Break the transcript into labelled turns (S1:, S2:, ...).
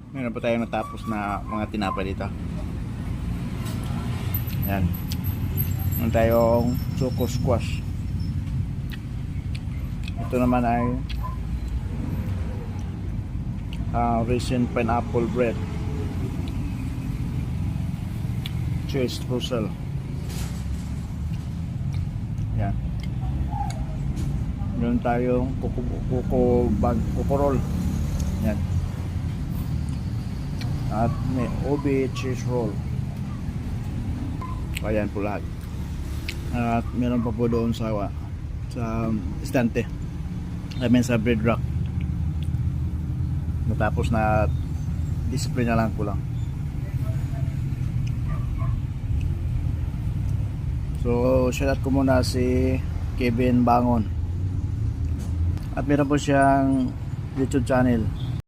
S1: Meron pa tayong natapos na mga tinapay dito. Yan. Meron tayong choco squash. Ito naman ay raisin pineapple bread. Cheese streusel. Yan. Meron tayong kuko roll. Yan. At may ube cheese roll. Ayan po lahat. At meron pa po doon sa estante. I mean sa bread rack. Natapos na display na lang po lang. So shoutout ko muna si Kevin Bangon. At meron po siyang YouTube channel.